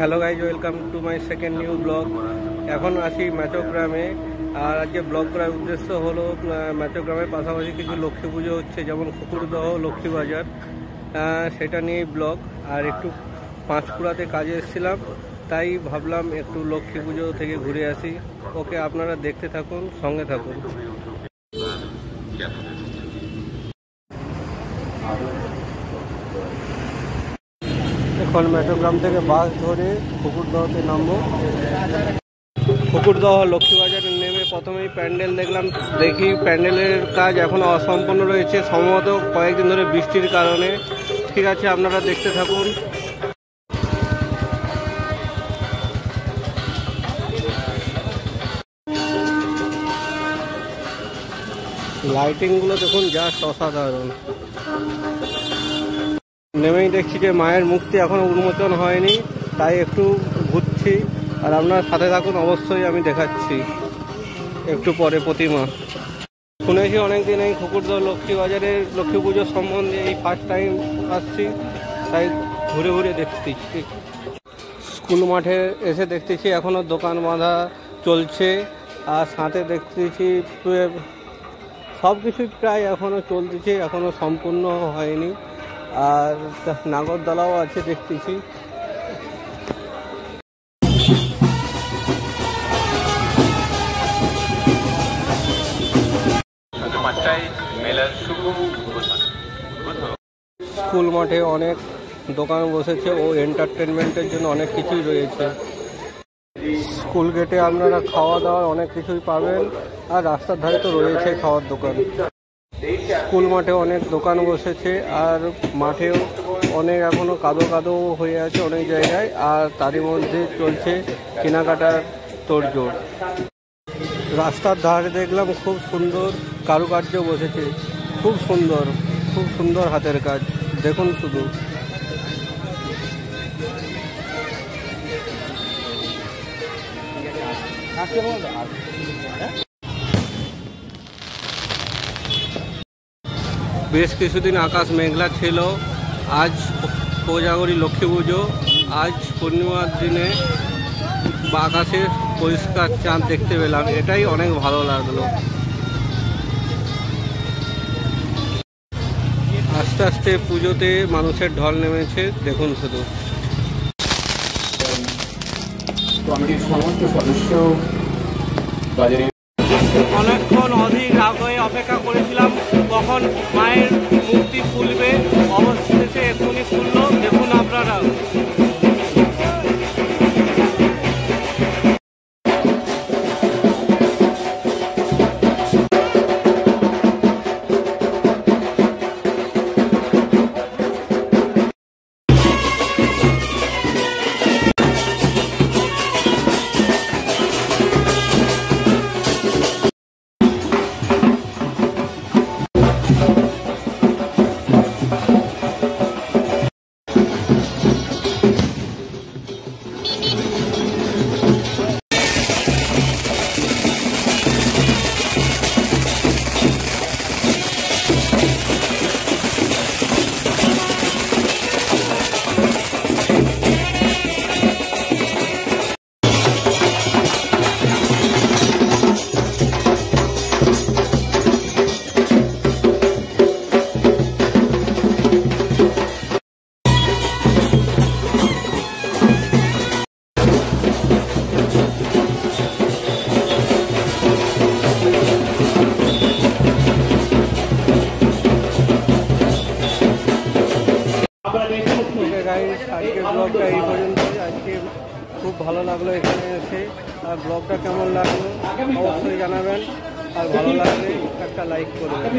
Hello guys, welcome to my second new blog. এখন আছি ম্যাচগ্রামে। আর আজকে ব্লগ করার উদ্দেশ্য হলো ম্যাচগ্রামের পাশাপাশি কিছু লক্ষ্মী পুজো হচ্ছে, যেমন ফকুরদহ লক্ষ্মী বাজার, সেটা নিয়েই ব্লগ। আর একটু পাঁচকুড়াতে কাজে এসেছিলাম, তাই ভাবলাম একটু লক্ষ্মী পুজো থেকে ঘুরে আসি। ওকে, আপনারা দেখতে থাকুন, সঙ্গে থাকুন। এখন ম্যাচগ্রাম থেকে বাস ধরে ফকুরদহতে নামবো। ফকুরদহ লক্ষ্মী বাজারে নেমে প্রথমেই প্যান্ডেল দেখলাম। দেখি প্যান্ডেলের কাজ এখনো অসম্পূর্ণ রয়েছে, সম্ভবত কয়েকদিন ধরে বৃষ্টির কারণে। ঠিক আছে, আপনারা দেখতে থাকুন। লাইটিংগুলো দেখুন, জাস্ট অসাধারণ। নেমেই দেখছি যে মায়ের মূর্তি এখনো উন্মোচন হয়নি, তাই একটু ঘুরছি। আর আপনার সাথে থাকুন, অবশ্যই আমি দেখাচ্ছি একটু পরে প্রতিমা। শুনেছি অনেকদিন এই ফকুরদহ লক্ষ্মী বাজারের লক্ষ্মী পুজোর সম্বন্ধে, এই ফার্স্ট টাইম আসছি, তাই ঘুরে ঘুরে দেখতেছি। স্কুল মাঠে এসে দেখতেছি এখনও দোকান বাঁধা চলছে, আর সাথে দেখতেছি সব কিছুই প্রায় এখনও চলতেছে, এখনও সম্পূর্ণ হয়নি। আর নাগরদোলাও আছে দেখতেছি। স্কুল মাঠে অনেক দোকান বসেছে ও এন্টারটেনমেন্টের জন্য অনেক কিছুই রয়েছে। স্কুল গেটে আপনারা খাওয়া দাওয়ার অনেক কিছুই পাবেন, আর রাস্তার ধারে তো রয়েছে খাওয়ার দোকান। স্কুল মাঠে অনেক দোকান বসেছে, আর মাঠেও অনেক এখনো কাদো কাদো হয়ে আছে অনেক জায়গায়, আর তারই মধ্যে চলছে কেনাকাটার তোড়জোড়। রাস্তার ধারে দেখলাম খুব সুন্দর কারুকার্য বসেছে, খুব সুন্দর, খুব সুন্দর হাতের কাজ। দেখুন শুধু। বেশ কিছুদিন আকাশ মেঘলা ছিল। আজ কোজাগরী লক্ষ্মী পুজো, আজ পূর্ণিমার দিনে আকাশে পরিষ্কার চাঁদ দেখতে পেলাম, এটাই অনেক ভালো লাগলো। আস্তে আস্তে পুজোতে মানুষের ঢল নেমেছে, দেখুন শুধু। অনেকক্ষণ অধীর রাগ হয়ে অপেক্ষা করেছিলাম কখন মায়ের মূর্তি ফুলবে, অবশেষে এখনই ফুললো, দেখুন আপনারা। আজকের ব্লগটা এই পর্যন্তই। আজকে খুব ভালো লাগলো এখানে এসে। আর ব্লগটা কেমন লাগলো অবশ্যই জানাবেন, আর ভালো লাগলে একটা লাইক করবেন।